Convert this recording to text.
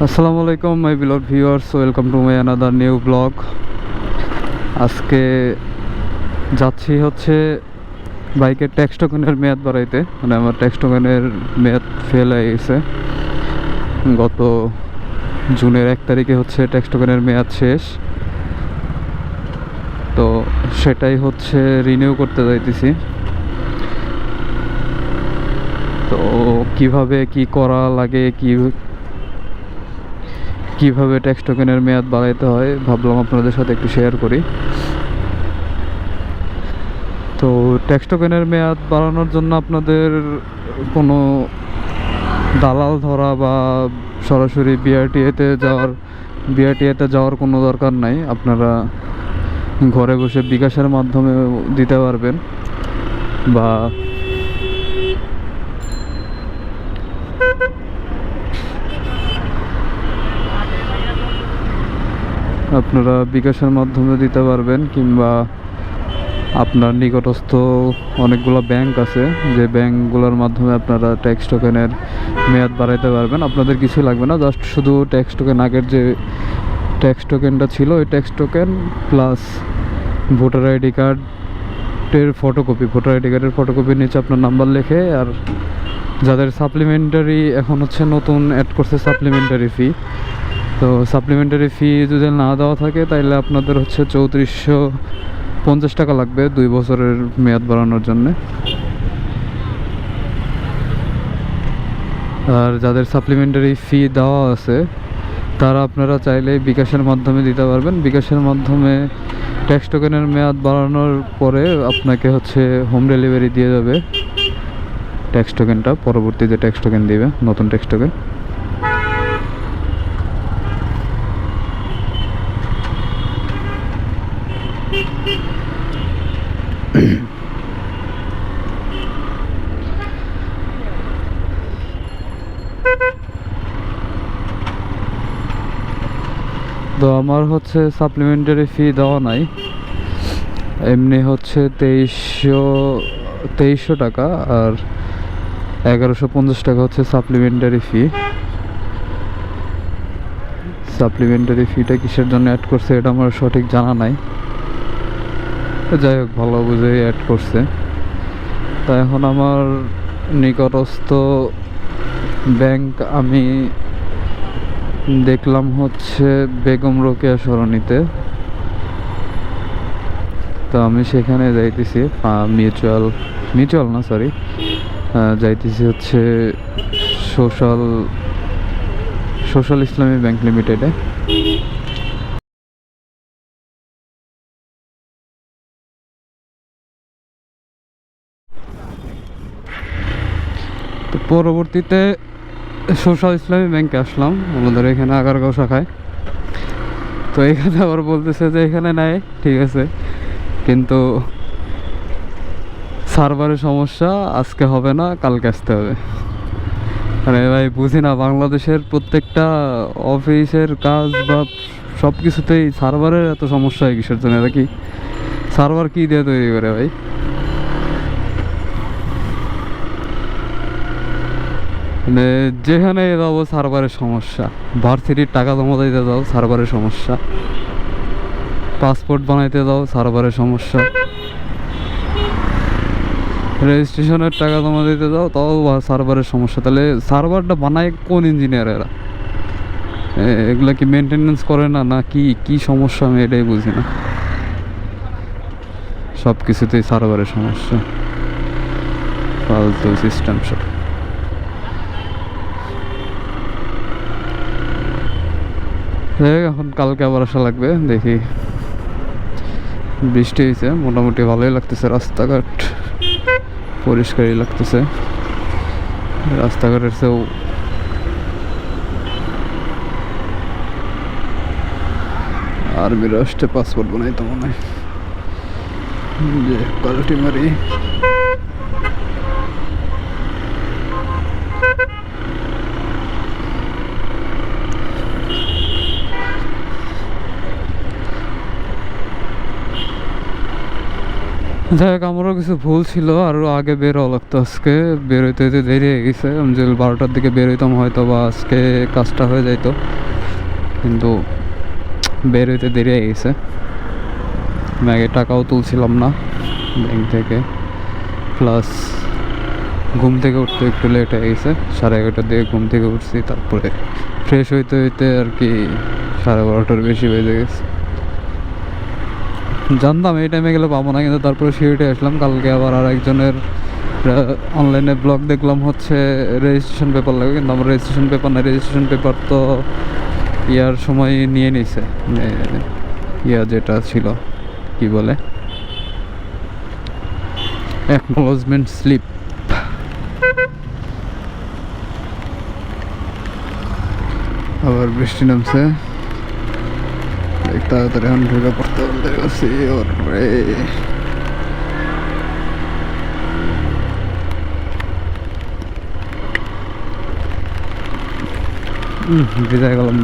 আসসালামু আলাইকুম my beloved viewers, welcome to my another new blog. আজকে যাচ্ছি হচ্ছে বাইকের ট্যাক্স টোকেনের মেয়াদ বাড়াইতে। মানে আমার ট্যাক্স টোকেনের মেয়াদ ফেল হয়ে গেছে। গত জুনের 1 তারিখে হচ্ছে ট্যাক্স টোকেনের মেয়াদ শেষ, তো সেটাই হচ্ছে রিনিউ করতে যাইতেছি। তো কিভাবে কি করা লাগে, কিভাবে ট্যাক্স টোকেনের মেয়াদ বাড়াইতে হয় ভাবলাম আপনাদের সাথে একটু শেয়ার করি। তো ট্যাক্স টোকেনের মেয়াদ বাড়ানোর জন্য আপনাদের কোনো দালাল ধরা বা সরাসরি বিআরটিএতে যাওয়ার কোনো দরকার নাই। আপনারা ঘরে বসে বিকাশের মাধ্যমে দিতে পারবেন, বা আপনারা বিকাশের মাধ্যমে দিতে পারবেন, কিংবা আপনার নিকটস্থ অনেকগুলো ব্যাংক আছে, যে ব্যাংকগুলোর মাধ্যমে আপনারা ট্যাক্স টোকেনের মেয়াদ বাড়াইতে পারবেন। আপনাদের কিছুই লাগবে না, জাস্ট শুধু ট্যাক্স টোকেন, আগের যে ট্যাক্স টোকেনটা ছিল ওই tax token plus voter ID কার্ডের ফটোকপির নিচে আপনার নাম্বার লেখে, আর যাদের সাপ্লিমেন্টারি এখন হচ্ছে নতুন অ্যাড করছে সাপ্লিমেন্টারি ফি, তো সাপ্লিমেন্টারি ফি যদি না দেওয়া থাকে তাহলে আপনাদের হচ্ছে 3450 টাকা লাগবে 2 বছরের মেয়াদ বাড়ানোর জন্যে। আর যাদের সাপ্লিমেন্টারি ফি দেওয়া আছে তারা আপনারা চাইলে বিকাশের মাধ্যমে দিতে পারবেন। বিকাশের মাধ্যমে ট্যাক্স টোকেনের মেয়াদ বাড়ানোর পরে আপনাকে হচ্ছে হোম ডেলিভারি দিয়ে যাবে ট্যাক্স টোকেনটা, পরবর্তীতে ট্যাক্স টোকেন দিবে, নতুন ট্যাক্স টোকেন। তো আমার হচ্ছে সাপ্লিমেন্টারি ফি দেওয়া নাই, এমনি হচ্ছে 2300 টাকা, আর 1150 টাকা হচ্ছে সাপ্লিমেন্টারি ফি। সাপ্লিমেন্টারি ফিটা কিসের জন্য অ্যাড করছে এটা আমার সঠিক জানা নাই, যাই হোক ভালো বুঝে অ্যাড করছে। তা এখন আমার নিকটস্থ ব্যাংক আমি দেখলাম হচ্ছে বেগম রোকেয়া সরণিতে। তো আমি সেখানে যাইতেছি, মিউচুয়াল না সরি, যাইতেছি হচ্ছে সোশ্যাল ইসলামী ব্যাংক লিমিটেডে। তো পরবর্তীতে সোশ্যাল ইসলামী ব্যাংকে আসলাম, আমাদের এখানে আগারগাঁও শাখায়। তো এখানে আবার বলতেছে যে এখানে নেয়, ঠিক আছে, কিন্তু সার্ভারের সমস্যা, আজকে হবে না, কালকে আসতে হবে। মানে ভাই বুঝি না, বাংলাদেশের প্রত্যেকটা অফিসের কাজ বা সব কিছুতেই সার্ভারের এত সমস্যা হয় কিসের জন্য? এটা কি সার্ভার কি দিয়ে তৈরি করে ভাই? মানে যেখানে যাবো সার্ভারের সমস্যা, ভার্সিটির টাকা জমা দিতে যাও সার্ভারের সমস্যা, পাসপোর্ট বানাইতে যাও সার্ভারের সমস্যা, রেজিস্ট্রেশনের টাকা জমা দিতে যাও তাও সার্ভারের সমস্যা। তাহলে সার্ভারটা বানায় কোন ইঞ্জিনিয়ার? এরা এগুলা কি মেনটেনেন্স করে না, না কি সমস্যা আমি এটাই বুঝি না। সব কিছুতেই সার্ভারের সমস্যা, ফালতু সিস্টেম সব। এখন কালকে আবার আসা লাগবে, দেখি। বৃষ্টি হয়েছে, মোটামুটি ভালোই লাগতেছে, রাস্তাঘাট পরিষ্কারই লাগতেছে। রাস্তাঘাটের চেয়েও আর্মির আসতে পাসপোর্ট বানাইতে মনে হয় যে পাল্টি মারি। যাই হোক, আমারও কিছু ভুল ছিল, আরও আগে বের হওয়া লাগতো। আজকে বের হইতে হইতে দেরি হয়ে গেছে। আমি যদি 12টার দিকে বের হইতাম হয়তো বা আজকে কাজটা হয়ে যাইতো, কিন্তু বের হইতে দেরি হয়ে গেছে। আমি আগে টাকাও তুলছিলাম না ব্যাংক থেকে, প্লাস ঘুম থেকে উঠতে একটু লেট হয়ে গেছে। 11:30টার দিকে ঘুম থেকে উঠছি, তারপরে ফ্রেশ হইতে হইতে আর কি 12:30টার বেশি বেজে গেছে। জানতাম এই টাইমে গেলে পাবো না, কিন্তু তারপরে সিঁড়িতে আসলাম। কালকে আবার আর একজনের অনলাইনে ব্লগ দেখলাম, হচ্ছে রেজিস্ট্রেশন পেপার লাগবে, কিন্তু আমার রেজিস্ট্রেশন পেপার না। রেজিস্ট্রেশন পেপার তো ইয়ার সময় নিয়ে নিছে, ইয়া যেটা ছিল কি বলে, অ্যাকনোলেজমেন্ট স্লিপ। আবার বৃষ্টি নামছে, তাড়াতাড়ি এখন ঢুকে পড়তে বলতে গেছি। ওরে ভিজা গেলাম।